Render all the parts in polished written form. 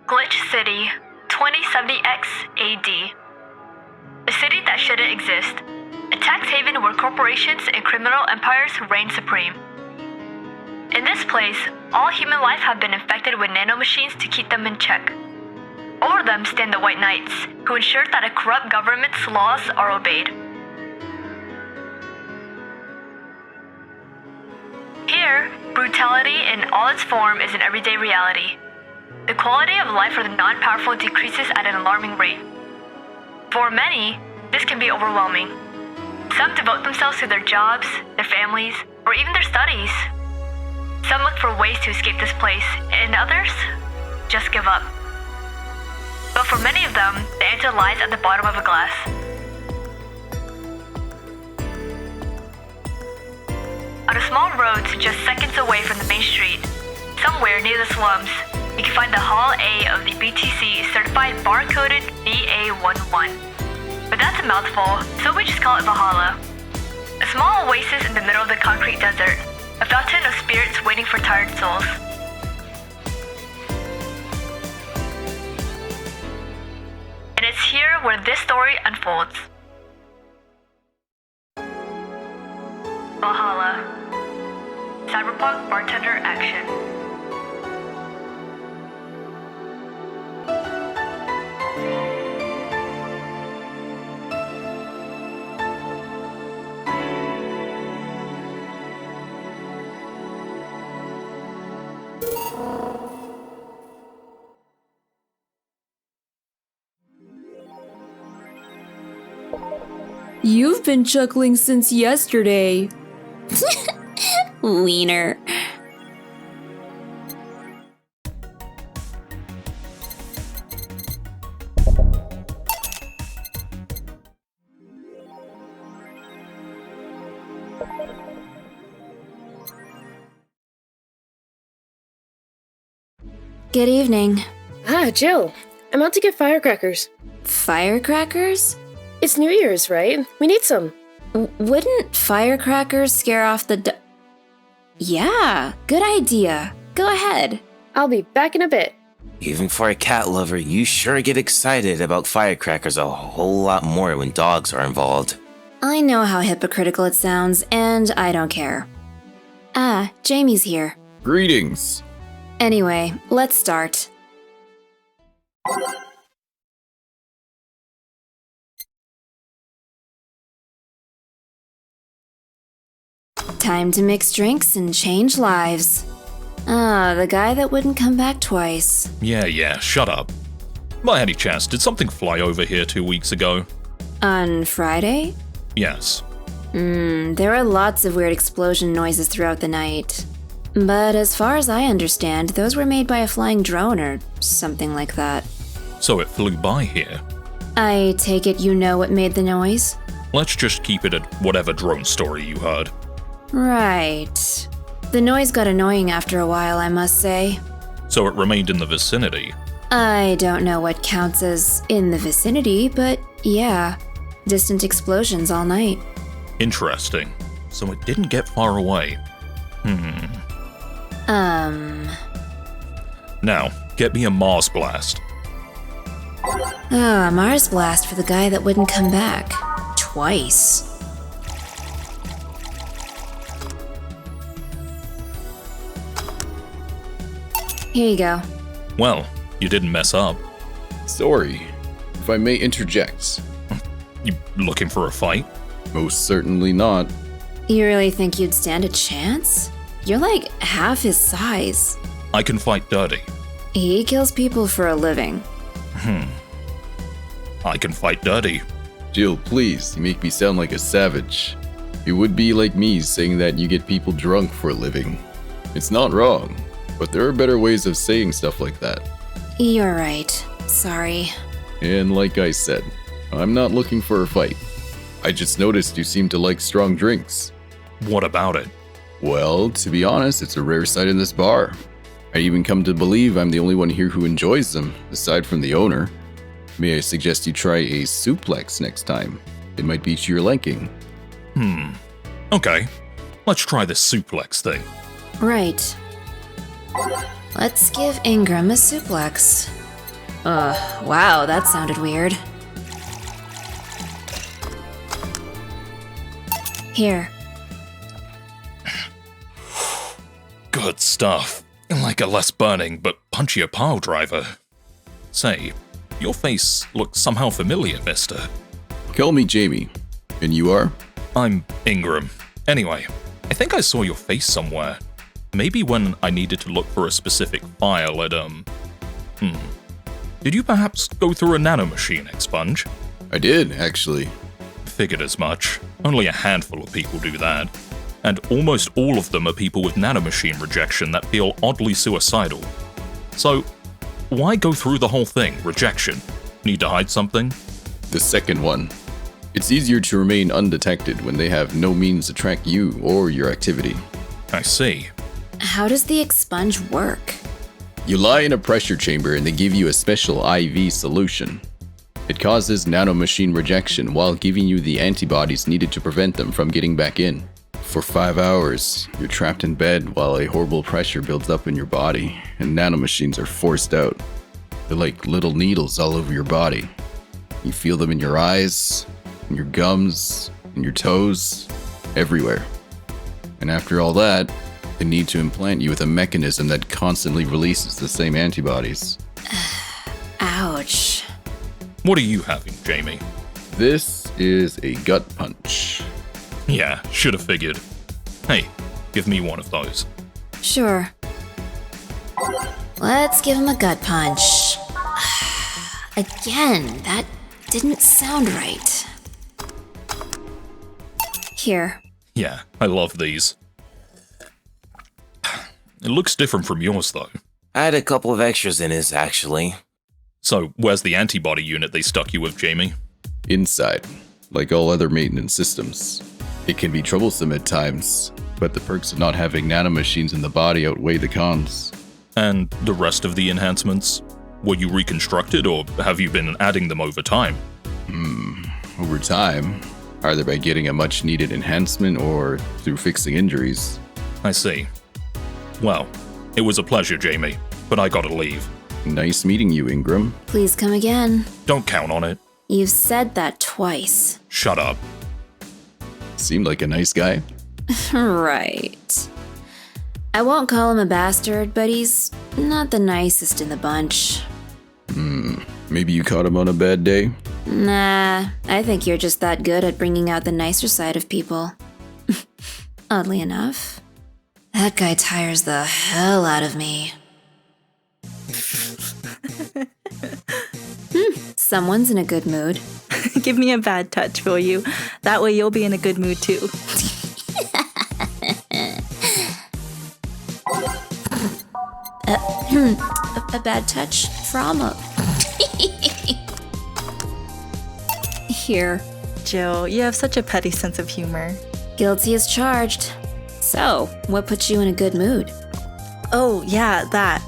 Glitch City, 2070X AD. A city that shouldn't exist. A tax haven where corporations and criminal empires reign supreme. In this place, all human life have been infected with nanomachines to keep them in check. Over them stand the White Knights, who ensure that a corrupt government's laws are obeyed. Here, brutality in all its form is an everyday reality. The quality of life for the non-powerful decreases at an alarming rate. For many, this can be overwhelming. Some devote themselves to their jobs, their families, or even their studies. Some look for ways to escape this place, and others just give up. But for many of them, the answer lies at the bottom of a glass. On a small road just seconds away from the main street, somewhere near the slums, you can find the Hall A of the BTC certified bar-coded VA-11. But that's a mouthful, so we just call it Valhalla. A small oasis in the middle of the concrete desert, a fountain of spirits waiting for tired souls. And it's here where this story unfolds. Valhalla. Cyberpunk Bartender Action. You've been chuckling since yesterday. Wiener. Good evening. Ah, Jill. I'm out to get firecrackers. Firecrackers? It's New Year's, right? We need some. Wouldn't firecrackers scare off the Yeah, good idea. Go ahead. I'll be back in a bit. Even for a cat lover, you sure get excited about firecrackers a whole lot more when dogs are involved. I know how hypocritical it sounds, and I don't care. Ah, Jamie's here. Greetings. Anyway, let's start. Time to mix drinks and change lives. Ah, the guy that wouldn't come back twice. Yeah, shut up. By any chance, did something fly over here 2 weeks ago? On Friday? Yes. There were lots of weird explosion noises throughout the night. But as far as I understand, those were made by a flying drone or something like that. So it flew by here. I take it you know what made the noise? Let's just keep it at whatever drone story you heard. Right. The noise got annoying after a while, I must say. So it remained in the vicinity. I don't know what counts as in the vicinity, but yeah. Distant explosions all night. Interesting. So it didn't get far away. Now, get me a Mars blast. Ah, Mars blast for the guy that wouldn't come back. Twice. Here you go. Well, you didn't mess up. Sorry, if I may interject. You looking for a fight? Most certainly not. You really think you'd stand a chance? You're like half his size. I can fight dirty. He kills people for a living. I can fight dirty. Jill, please, you make me sound like a savage. It would be like me saying that you get people drunk for a living. It's not wrong, but there are better ways of saying stuff like that. You're right. Sorry. And like I said, I'm not looking for a fight. I just noticed you seem to like strong drinks. What about it? Well, to be honest, it's a rare sight in this bar. I even come to believe I'm the only one here who enjoys them, aside from the owner. May I suggest you try a suplex next time? It might be to your liking. Okay. Let's try this suplex thing. Right. Let's give Ingram a suplex. Wow, that sounded weird. Here. Good stuff. Like a less burning but punchier pile driver. Say, your face looks somehow familiar, mister. Call me Jamie. And you are? I'm Ingram. Anyway, I think I saw your face somewhere. Maybe when I needed to look for a specific file at, Did you perhaps go through a nanomachine, Expunge? I did, actually. Figured as much. Only a handful of people do that. And almost all of them are people with nanomachine rejection that feel oddly suicidal. So, why go through the whole thing, rejection? Need to hide something? The second one. It's easier to remain undetected when they have no means to track you or your activity. I see. How does the expunge work? You lie in a pressure chamber and they give you a special IV solution. It causes nanomachine rejection while giving you the antibodies needed to prevent them from getting back in. For 5 hours, you're trapped in bed while a horrible pressure builds up in your body and nanomachines are forced out. They're like little needles all over your body. You feel them in your eyes, in your gums, in your toes, everywhere. And after all that, they need to implant you with a mechanism that constantly releases the same antibodies. Ouch. What are you having, Jamie? This is a gut punch. Yeah, should have figured. Hey, give me one of those. Sure. Let's give him a gut punch. Again, that didn't sound right. Here. Yeah, I love these. It looks different from yours, though. I had a couple of extras in his, actually. So, where's the antibody unit they stuck you with, Jamie? Inside, like all other maintenance systems. It can be troublesome at times, but the perks of not having nanomachines in the body outweigh the cons. And the rest of the enhancements? Were you reconstructed, or have you been adding them over time? Over time, either by getting a much-needed enhancement or through fixing injuries. I see. Well, it was a pleasure, Jamie, but I gotta leave. Nice meeting you, Ingram. Please come again. Don't count on it. You've said that twice. Shut up. Seemed like a nice guy. Right. I won't call him a bastard, but he's not the nicest in the bunch. Maybe you caught him on a bad day? Nah, I think you're just that good at bringing out the nicer side of people. Oddly enough. That guy tires the hell out of me. Someone's in a good mood. Give me a bad touch, will you? That way you'll be in a good mood too. A bad touch from a... Here. Jill, you have such a petty sense of humor. Guilty as charged. So, what puts you in a good mood? Oh, yeah, that.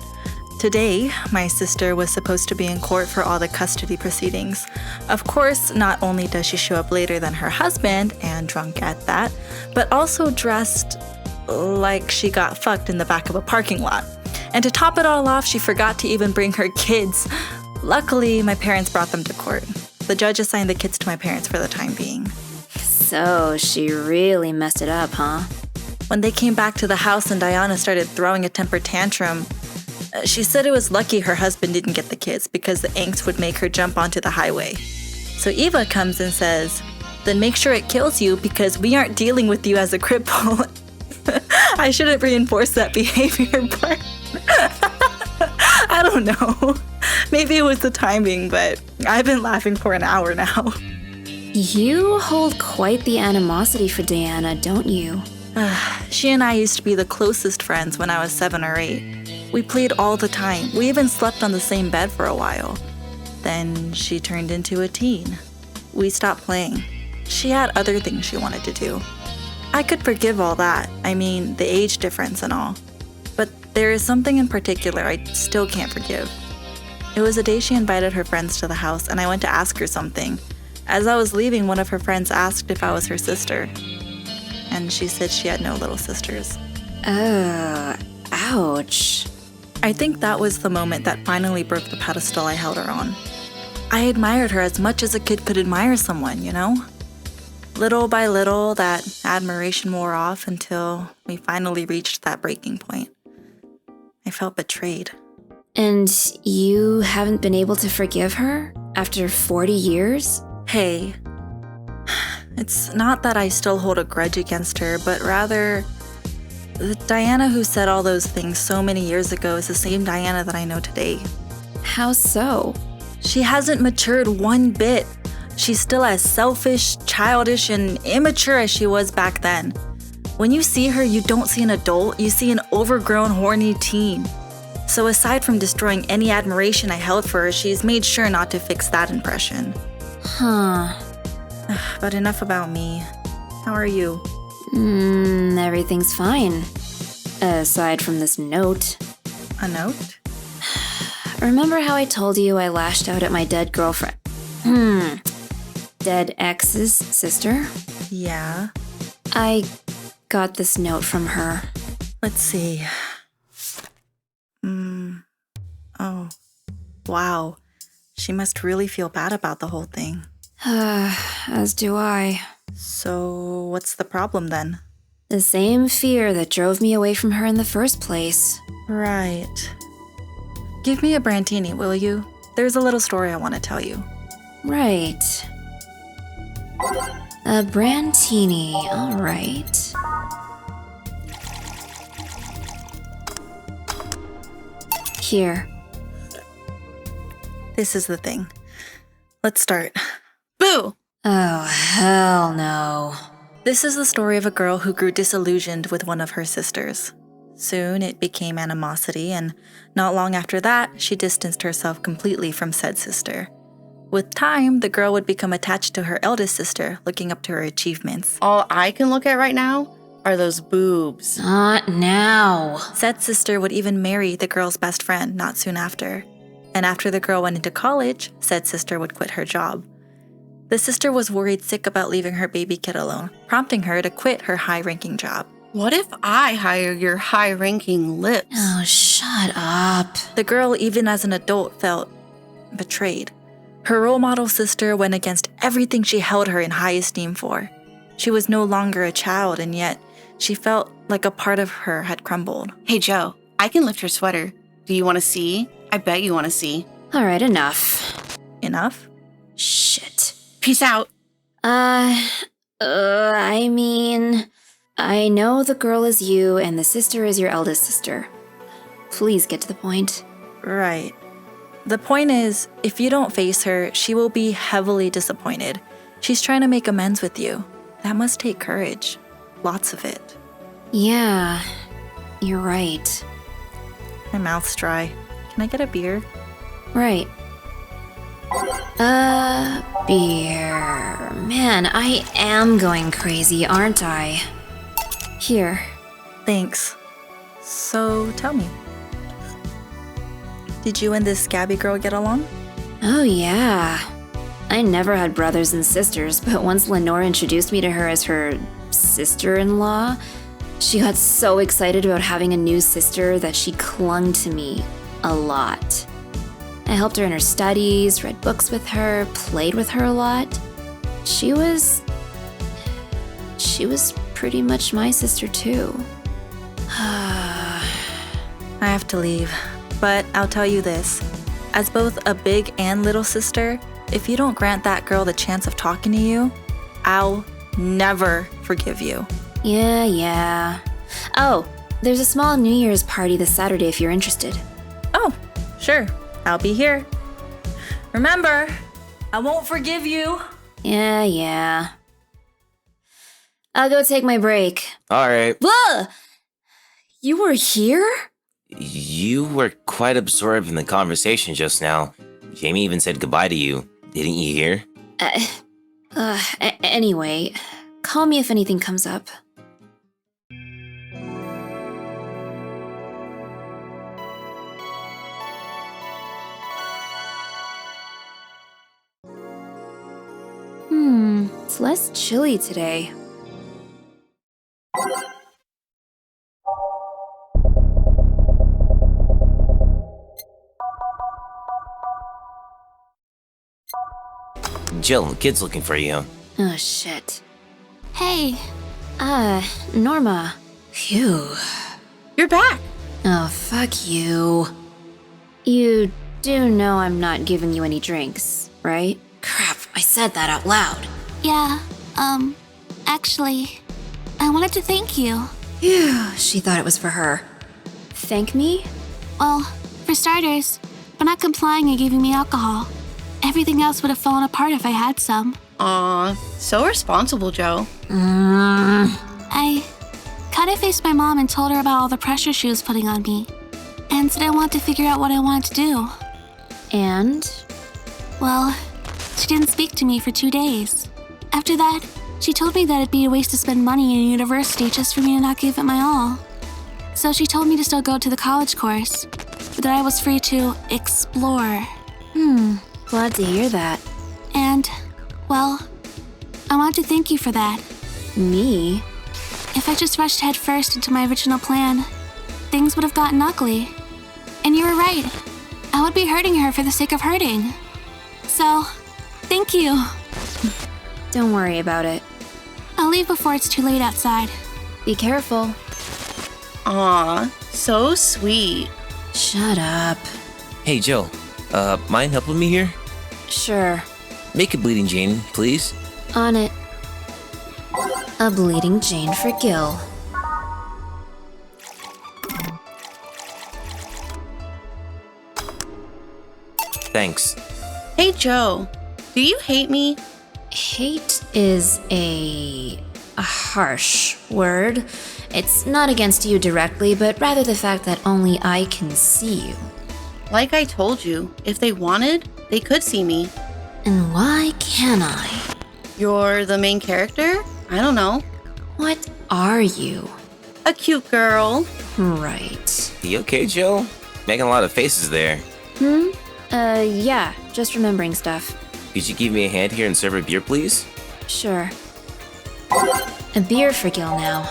Today, my sister was supposed to be in court for all the custody proceedings. Of course, not only does she show up later than her husband, and drunk at that, but also dressed like she got fucked in the back of a parking lot. And to top it all off, she forgot to even bring her kids. Luckily, my parents brought them to court. The judge assigned the kids to my parents for the time being. So, she really messed it up, huh? When they came back to the house and Diana started throwing a temper tantrum, she said it was lucky her husband didn't get the kids because the angst would make her jump onto the highway. So Eva comes and says, then make sure it kills you because we aren't dealing with you as a cripple. I shouldn't reinforce that behavior, but I don't know. Maybe it was the timing, but I've been laughing for an hour now. You hold quite the animosity for Diana, don't you? She and I used to be the closest friends when I was 7 or 8. We played all the time. We even slept on the same bed for a while. Then she turned into a teen. We stopped playing. She had other things she wanted to do. I could forgive all that. I mean, the age difference and all. But there is something in particular I still can't forgive. It was a day she invited her friends to the house, and I went to ask her something. As I was leaving, one of her friends asked if I was her sister. And she said she had no little sisters. Oh, ouch. I think that was the moment that finally broke the pedestal I held her on. I admired her as much as a kid could admire someone, you know? Little by little, that admiration wore off until we finally reached that breaking point. I felt betrayed. And you haven't been able to forgive her after 40 years? Hey, it's not that I still hold a grudge against her, but rather, the Diana who said all those things so many years ago is the same Diana that I know today. How so? She hasn't matured one bit. She's still as selfish, childish, and immature as she was back then. When you see her, you don't see an adult, you see an overgrown, horny teen. So aside from destroying any admiration I held for her, she's made sure not to fix that impression. Huh. But enough about me. How are you? Everything's fine. Aside from this note. A note? Remember how I told you I lashed out at my dead girlfriend? Dead ex's sister? Yeah. I got this note from her. Let's see. Oh. Wow. She must really feel bad about the whole thing. As do I. So, what's the problem then? The same fear that drove me away from her in the first place. Right. Give me a Brantini, will you? There's a little story I want to tell you. Right. A Brantini, alright. Here. This is the thing. Let's start. Boo! Oh, hell no. This is the story of a girl who grew disillusioned with one of her sisters. Soon it became animosity, and not long after that, she distanced herself completely from said sister. With time, the girl would become attached to her eldest sister, looking up to her achievements. All I can look at right now are those boobs. Not now. Said sister would even marry the girl's best friend not soon after. And after the girl went into college, said sister would quit her job. The sister was worried sick about leaving her baby kid alone, prompting her to quit her high-ranking job. What if I hire your high-ranking lips? Oh, shut up. The girl, even as an adult, felt betrayed. Her role model sister went against everything she held her in high esteem for. She was no longer a child, and yet she felt like a part of her had crumbled. Hey, Joe, I can lift your sweater. Do you want to see? I bet you want to see. Alright, enough. Enough? Shit. Peace out. I mean, I know the girl is you and the sister is your eldest sister. Please get to the point. Right. The point is, if you don't face her, she will be heavily disappointed. She's trying to make amends with you. That must take courage. Lots of it. Yeah, you're right. My mouth's dry. Can I get a beer? Right. Beer. Man, I am going crazy, aren't I? Here. Thanks. So, tell me. Did you and this scabby girl get along? Oh, yeah. I never had brothers and sisters, but once Lenore introduced me to her as her sister-in-law, she got so excited about having a new sister that she clung to me a lot. I helped her in her studies, read books with her, played with her a lot. She was pretty much my sister too. I have to leave, but I'll tell you this. As both a big and little sister, if you don't grant that girl the chance of talking to you, I'll never forgive you. Yeah. Oh, there's a small New Year's party this Saturday if you're interested. Oh, sure. I'll be here. Remember, I won't forgive you. Yeah. I'll go take my break. Alright. Whoa! You were here? You were quite absorbed in the conversation just now. Jamie even said goodbye to you. Didn't you hear? Anyway, call me if anything comes up. It's less chilly today. Jill, the kid's looking for you. Oh, shit. Hey, Norma. Phew. You're back. Oh, fuck you. You do know I'm not giving you any drinks, right? Crap, I said that out loud. yeah, actually, I wanted to thank you. Phew, she thought it was for her. Thank me? Well, for starters, for not complying and giving me alcohol. Everything else would have fallen apart if I had some. Aw, so responsible, Joe. I kind of faced my mom and told her about all the pressure she was putting on me, and said I wanted to figure out what I wanted to do. And? Well, she didn't speak to me for 2 days. After that, she told me that it'd be a waste to spend money in a university just for me to not give it my all. So she told me to still go to the college course, but that I was free to explore. Glad to hear that. And, well, I want to thank you for that. Me? If I just rushed headfirst into my original plan, things would have gotten ugly. And you were right. I would be hurting her for the sake of hurting. So, thank you. Don't worry about it. I'll leave before it's too late outside. Be careful. Aw, so sweet. Shut up. Hey, Jill. Mind helping me here? Sure. Make a bleeding Jane, please. On it. A bleeding Jane for Gil. Thanks. Hey, Joe. Do you hate me? Hate is a harsh word. It's not against you directly, but rather the fact that only I can see you. Like I told you, if they wanted, they could see me. And why can't I? You're the main character? I don't know. What are you? A cute girl. Right. You okay, Jill? Making a lot of faces there. Yeah, just remembering stuff. Could you give me a hand here and serve a beer, please? Sure. A beer for Gil now.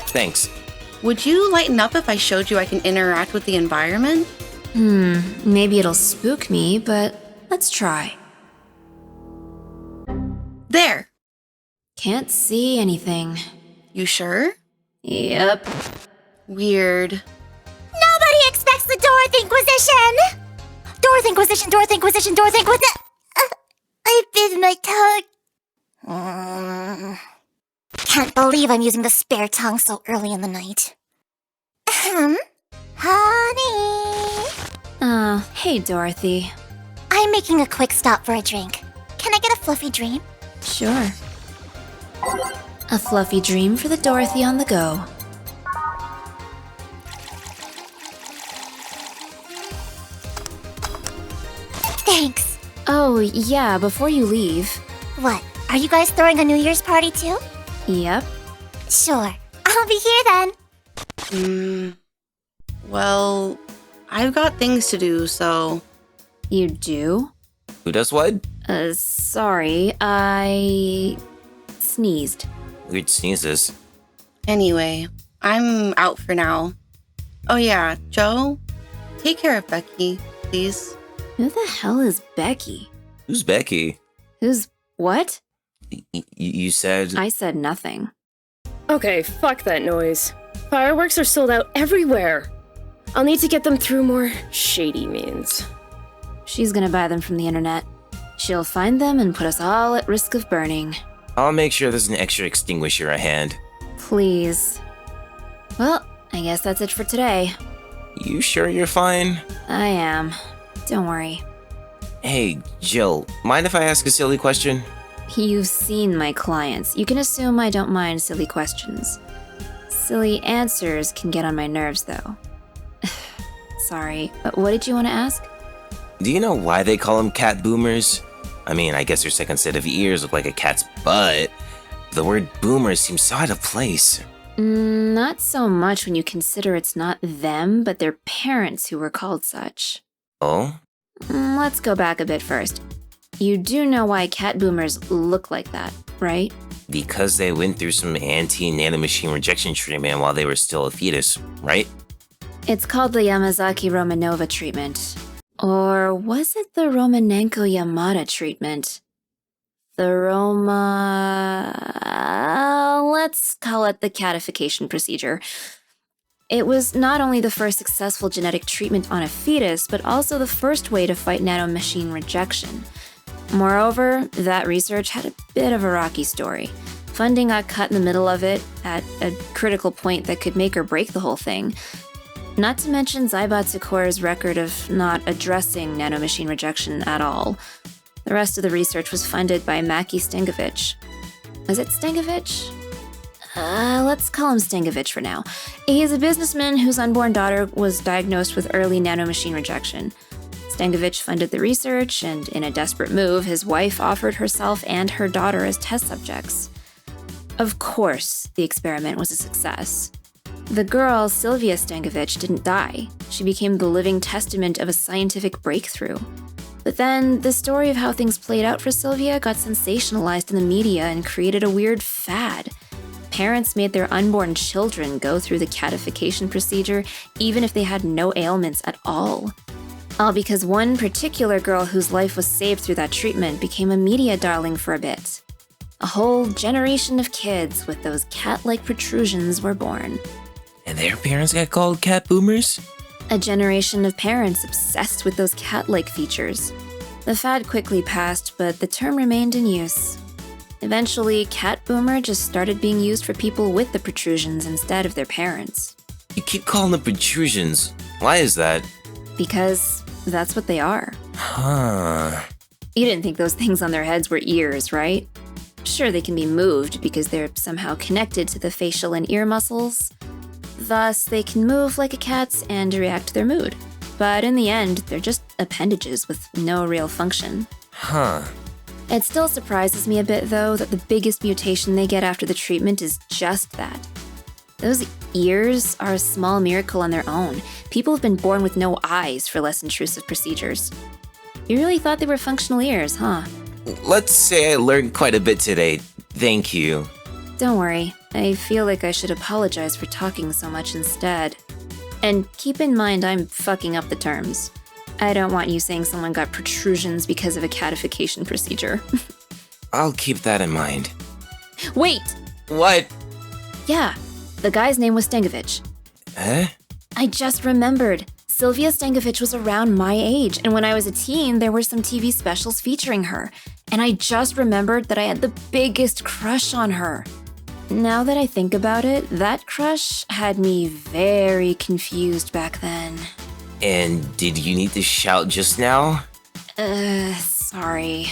Thanks. Would you lighten up if I showed you I can interact with the environment? Maybe it'll spook me, but let's try. There. Can't see anything. You sure? Yep. Weird. Nobody expects the Dorothy Inquisition! Dorothy Inquisition, Dorothy Inquisition, Dorothy Inquisition! I bit my tongue. Can't believe I'm using the spare tongue so early in the night. Honey! Hey, Dorothy. I'm making a quick stop for a drink. Can I get a fluffy dream? Sure. A fluffy dream for the Dorothy on the go. Thanks. Oh, yeah, before you leave. What, are you guys throwing a New Year's party too? Yep. Sure. I'll be here then. Well, I've got things to do, so... You do? Who does what? Sorry, I sneezed. Weird sneezes. Anyway, I'm out for now. Oh yeah, Joe, take care of Becky, please. Who the hell is Becky? Who's Becky? Who's what? You said... I said nothing. Okay, fuck that noise. Fireworks are sold out everywhere. I'll need to get them through more shady means. She's gonna buy them from the internet. She'll find them and put us all at risk of burning. I'll make sure there's an extra extinguisher at hand. Please. Well, I guess that's it for today. You sure you're fine? I am. Don't worry. Hey, Jill, mind if I ask a silly question? You've seen my clients. You can assume I don't mind silly questions. Silly answers can get on my nerves, though. Sorry, but what did you want to ask? Do you know why they call them cat boomers? I mean, I guess their second set of ears look like a cat's butt. The word boomer seems so out of place. Not so much when you consider it's not them, but their parents who were called such. Oh? Let's go back a bit first. You do know why cat boomers look like that, right? Because they went through some anti-nanomachine rejection treatment while they were still a fetus, right? It's called the Yamazaki Romanova treatment. Or was it the Romanenko-Yamada treatment? The let's call it the catification procedure. It was not only the first successful genetic treatment on a fetus, but also the first way to fight nanomachine rejection. Moreover, that research had a bit of a rocky story. Funding got cut in the middle of it, at a critical point that could make or break the whole thing. Not to mention Ysbryd Games' record of not addressing nanomachine rejection at all. The rest of the research was funded by Mackie Stangovich. Was it Stangovich? Let's call him Stangovich for now. He is a businessman whose unborn daughter was diagnosed with early nanomachine rejection. Stangovich funded the research, and in a desperate move, his wife offered herself and her daughter as test subjects. Of course, the experiment was a success. The girl, Sylvia Stangovich, didn't die. She became the living testament of a scientific breakthrough. But then, the story of how things played out for Sylvia got sensationalized in the media and created a weird fad. Parents made their unborn children go through the catification procedure even if they had no ailments at all. All because one particular girl whose life was saved through that treatment became a media darling for a bit. A whole generation of kids with those cat-like protrusions were born. And their parents got called cat boomers? A generation of parents obsessed with those cat-like features. The fad quickly passed, but the term remained in use. Eventually, cat boomer just started being used for people with the protrusions instead of their parents. You keep calling them protrusions. Why is that? Because that's what they are. Huh. You didn't think those things on their heads were ears, right? Sure, they can be moved because they're somehow connected to the facial and ear muscles. Thus, they can move like a cat's and react to their mood. But in the end, they're just appendages with no real function. Huh. It still surprises me a bit, though, that the biggest mutation they get after the treatment is just that. Those ears are a small miracle on their own. People have been born with no eyes for less intrusive procedures. You really thought they were functional ears, huh? Let's say I learned quite a bit today. Thank you. Don't worry. I feel like I should apologize for talking so much instead. And keep in mind I'm fucking up the terms. I don't want you saying someone got protrusions because of a catification procedure. I'll keep that in mind. Wait! What? Yeah, the guy's name was Stangovich. Huh? I just remembered. Sylvia Stangovich was around my age, and when I was a teen, there were some TV specials featuring her. And I just remembered that I had the biggest crush on her. Now that I think about it, that crush had me very confused back then. And did you need to shout just now? Sorry.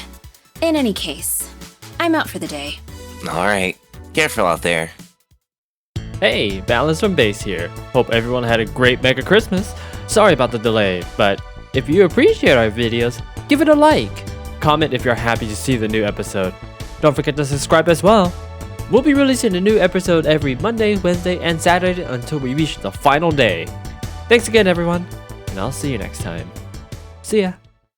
In any case, I'm out for the day. Alright. Careful out there. Hey, Balance from Base here. Hope everyone had a great Mega Christmas. Sorry about the delay, but if you appreciate our videos, give it a like. Comment if you're happy to see the new episode. Don't forget to subscribe as well. We'll be releasing a new episode every Monday, Wednesday, and Saturday until we reach the final day. Thanks again, everyone, and I'll see you next time. See ya.